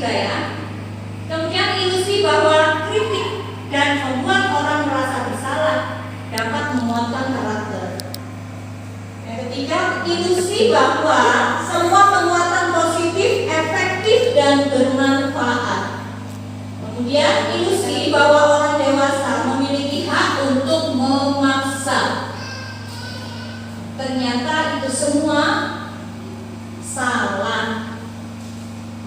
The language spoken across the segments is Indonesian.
juga ya. Kemudian ilusi bahwa kritik dan membuat orang merasa bersalah dapat menguatkan karakter. Yang ketiga, ilusi bahwa semua penguatan positif, efektif dan bermanfaat. Kemudian ilusi bahwa orang dewasa memiliki hak untuk memaksa. Ternyata itu semua salah.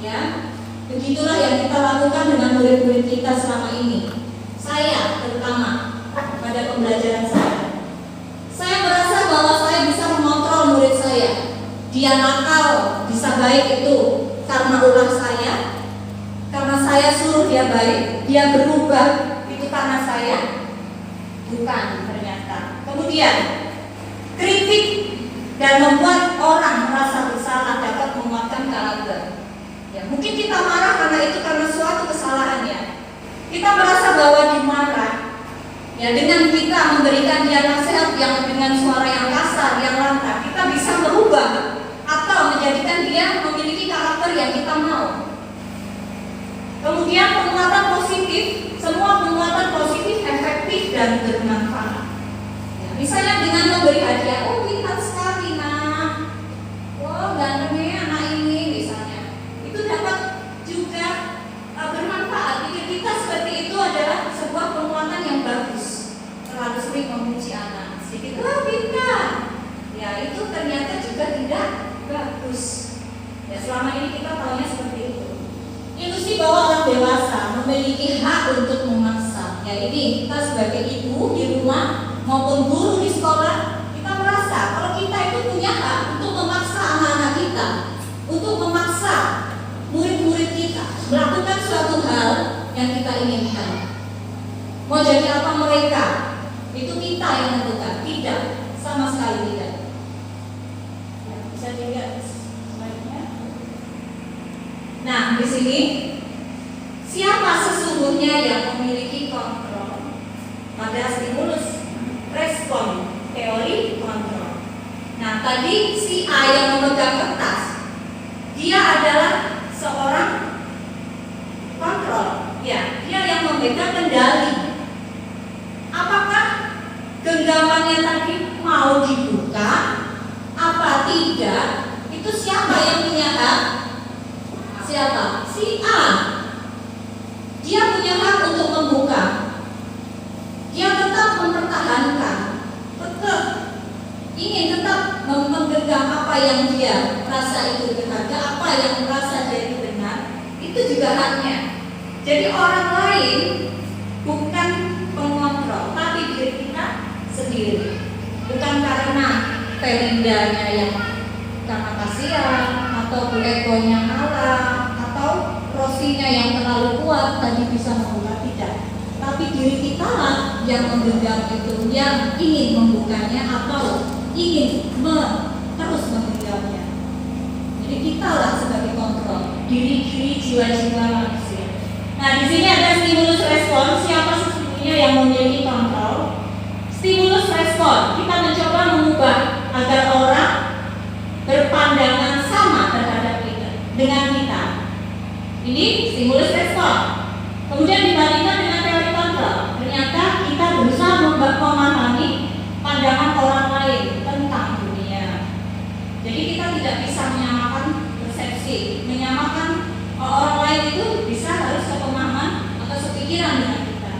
Ya, begitulah yang kita lakukan dengan murid-murid kita selama ini. Saya terutama pada pembelajaran saya. Saya merasa bahwa saya bisa mengontrol murid saya. Dia nakal, bisa baik itu karena ulah saya. Karena saya suruh dia baik, dia berubah, itu karena saya. Bukan ternyata. Kemudian kritik dan membuat orang merasa bersalah dapat menguatkan karakter. Ya, mungkin kita marah karena itu karena suatu kesalahan ya. Kita merasa bahwa dimarah. Ya, dengan kita memberikan dia nasihat yang dengan suara yang kasar, yang lantang, kita bisa merubah atau menjadikan dia memiliki karakter yang kita mau. Kemudian penguatan positif, semua penguatan positif efektif dan bermanfaat. Ya, misalnya dengan memberi hadiah, oh pintar sekali nak, wow gantengnya anak ini misalnya, itu dapat juga bermanfaat. Pikir kita seperti itu adalah sebuah penguatan yang bagus. Terlalu sering memuji anak, sedikit wah pintar, ya itu ternyata juga tidak bagus. Ya selama ini kita tahunya seperti itu. Ilusi bahwa orang dewasa memiliki hak untuk memaksa. Ya ini kita sebagai ibu di rumah maupun guru di sekolah, kita merasa kalau kita itu punya hak untuk memaksa anak-anak kita, untuk memaksa murid-murid kita melakukan suatu hal yang kita inginkan. Mau jadi apa mereka? Itu kita yang menentukan. Tidak, sama sekali tidak. Ya, bisa dilihat slide-nya. Nah, di sini siapa sesungguhnya yang memiliki kontrol pada stimulus respon teori kontrol? Nah, tadi si A yang memegang kertas, dia adalah seorang kontrol, ya, dia yang memegang kendali. Apakah genggamannya tadi mau dibuka apa tidak? Itu siapa yang punya hak? Siapa? Si A. Dia punya hak untuk membuka. Dia tetap mempertahankan, tetap ingin tetap menggenggam apa yang dia merasa itu berharga, apa yang merasa dia itu benar, itu juga haknya. Jadi orang lain bukan pengontrol, tapi diri kita sendiri. Bukan karena perindahnya yang karena kasihan atau egonya kalah atau rosinya yang terlalu kuat tadi bisa membuka, tidak. Tapi diri kita lah yang menggenggam itu, yang ingin membukanya atau ingin terus menggenggamnya. Jadi kita lah sebagai kontrol diri jiwa-jiwa manusia. Nah di sini ada stimulus respon. Siapa sesungguhnya yang memiliki kontrol? Stimulus respon. Kita mencoba mengubah agar orang berpandangan sama terhadap kita dengan kita. Ini stimulus respon. Kemudian dibandingkan dengan teori kontrol, ternyata kita berusaha memahami pandangan orang lain tentang dunia. Jadi kita tidak bisa menyamakan persepsi, menyamakan orang lain itu bisa harus sepemahaman atau sepikiran dengan kita.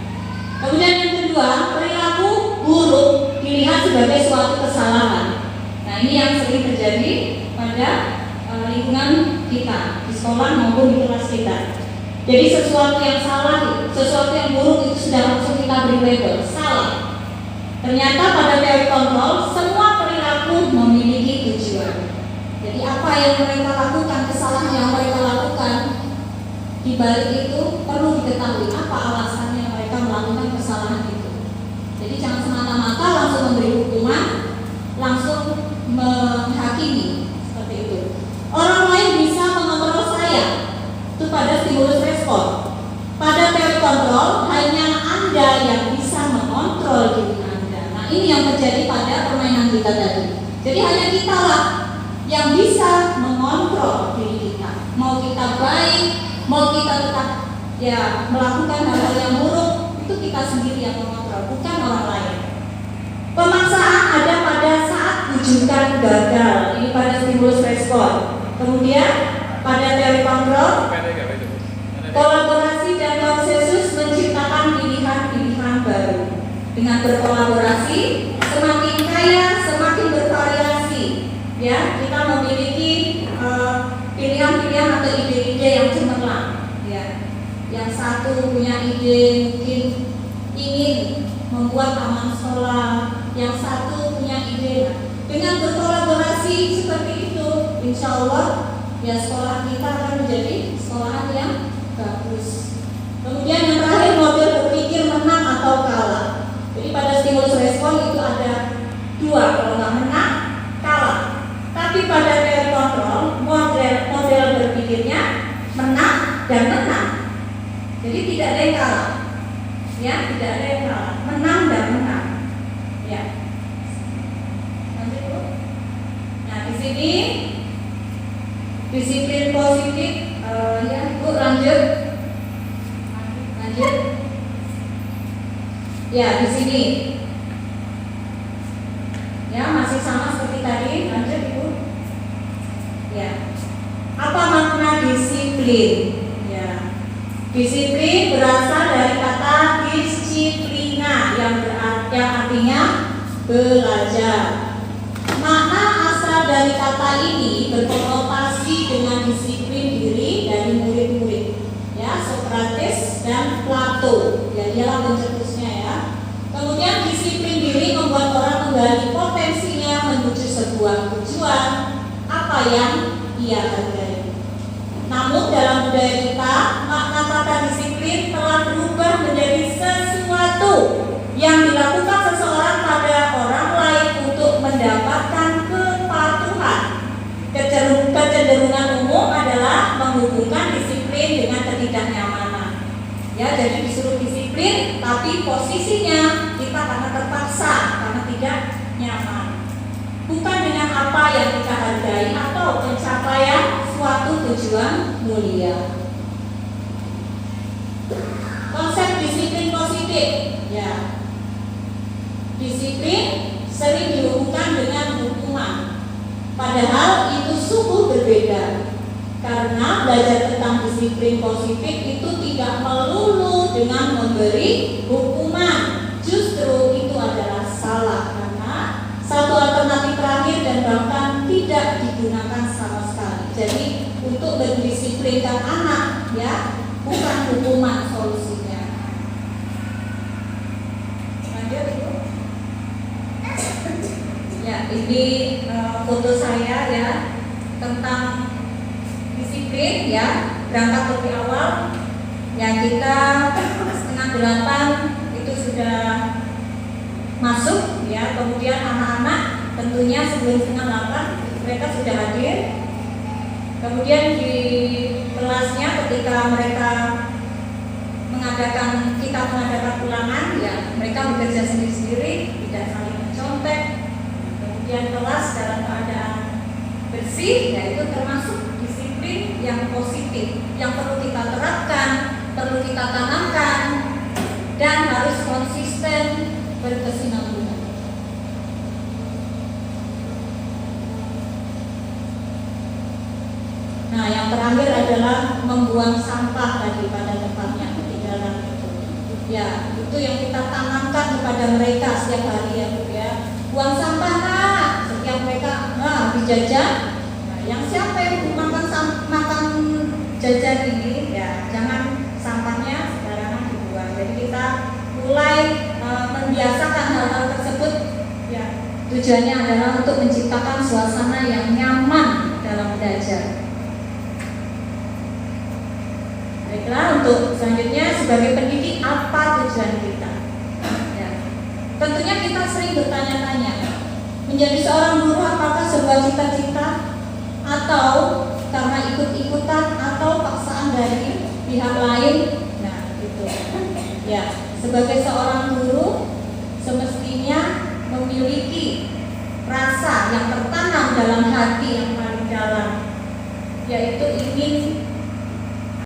Kemudian yang kedua, perilaku buruk dilihat sebagai suatu kesalahan. Nah ini yang sering terjadi pada lingkungan kita di sekolah maupun di kelas kita. Jadi sesuatu yang salah, sesuatu yang buruk itu sudah langsung kita beri label salah. Ternyata pada teori kontrol semua perilaku memiliki tujuan. Jadi apa yang mereka lakukan, kesalahan yang mereka lakukan, di balik itu perlu diketahui apa alasannya mereka melakukan kesalahan itu. Jadi jangan semata-mata langsung memberi hukuman, langsung menghakimi seperti itu. Orang lain bisa mengontrol saya. Itu pada stimulus respon. Pada teori kontrol hanya Anda yang bisa mengontrol diri Anda. Nah ini yang terjadi pada permainan kita tadi. Jadi hanya kita lah yang bisa mengontrol diri kita. Mau kita baik, Mau kita tetap ya melakukan hal-hal yang buruk, itu kita sendiri yang mengontrol, bukan orang lain. Pemaksaan ada pada saat rujukan gagal, ini pada stimulus respon. Kemudian pada teori kontrol, kolaborasi dan konsensus menciptakan pilihan-pilihan baru. Dengan berkolaborasi, semakin kaya, semakin bervariasi. Ya, kita memiliki pilihan-pilihan atau ide-ide yang cemerlang. Ya, yang satu punya ide mungkin ingin membuat taman sekolah, yang satu punya ide. Dengan berkolaborasi seperti itu, insya Allah ya sekolah kita akan menjadi sekolah yang bagus. Kemudian yang terakhir, model berpikir menang atau kalah. Jadi pada stimulus respon itu ada dua, kalau nggak menang, kalah. Tapi pada teori kontrol, model berpikirnya menang dan menang. Jadi tidak ada yang kalah, ya tidak ada yang kalah, menang dan menang. Ya. Lanjut Bu. Nah di sini disiplin positif, ya Bu lanjut. Ya di sini, ya masih sama seperti tadi. Lanjut Ibu. Ya, apa makna disiplin? Ya, disiplin berasal dari kata disiplina yang artinya belajar. Makna asal dari kata ini berkonotasi dengan disiplin diri dari murid-murid, ya Sokrates dan Plato. Ya dialah pencetusnya ya. Kemudian disiplin diri membuat orang menggali potensinya menuju sebuah tujuan apa yang ia hargai. Namun dalam budaya kita, makna kata disiplin telah berubah menjadi sesuatu yang dilakukan seseorang pada orang lain untuk mendapatkan kepatuhan. Kecenderungan umum adalah menghubungkan disiplin dengan ketidaknyamanan. Ya, jadi disuruh disiplin, tapi posisinya kita karena terpaksa, karena tidak nyaman. Bukan dengan apa yang kita hargai atau pencapaian suatu tujuan mulia. Konsep disiplin positif, ya. Disiplin sering dihubungkan dengan hukuman. Padahal itu sungguh berbeda. Karena belajar tentang disiplin positif itu tidak melulu dengan memberi hukuman. Justru itu adalah salah karena satu alternatif terakhir dan bahkan tidak digunakan sama sekali. Jadi untuk mendisiplinkan anak ya bukan hukuman solusinya. Lanjut Ibu. Ya ini foto saya ya tentang disiplin ya, berangkat lebih awal ya, kita 7:30 itu sudah masuk ya, kemudian anak-anak tentunya sebelum 7:30 mereka sudah hadir. Kemudian di kelasnya ketika mereka kita mengadakan ulangan ya, mereka bekerja sendiri-sendiri, tidak saling mencontek. Kemudian kelas dalam keadaan bersih, yaitu termasuk yang positif yang perlu kita terapkan, perlu kita tanamkan dan harus konsisten berkesinambungan. Nah, yang terakhir adalah membuang sampah tadi pada tempatnya ketinggalan itu. Ya, itu yang kita tanamkan kepada mereka setiap hari ya Bu ya. Buang sampah nak, setiap mereka habis jajan. Yang siapa yang makan jajan ini ya jangan sampahnya sembarangan dibuang. Jadi kita mulai membiasakan hal-hal tersebut ya, tujuannya adalah untuk menciptakan suasana yang nyaman dalam belajar. Baiklah, untuk selanjutnya sebagai pendidik apa tujuan kita ya, tentunya kita sering bertanya-tanya, menjadi seorang guru apakah sebuah cita-cita atau karena ikut-ikutan atau paksaan dari pihak lain. Nah itu ya, sebagai seorang guru semestinya memiliki rasa yang tertanam dalam hati yang paling dalam, yaitu ingin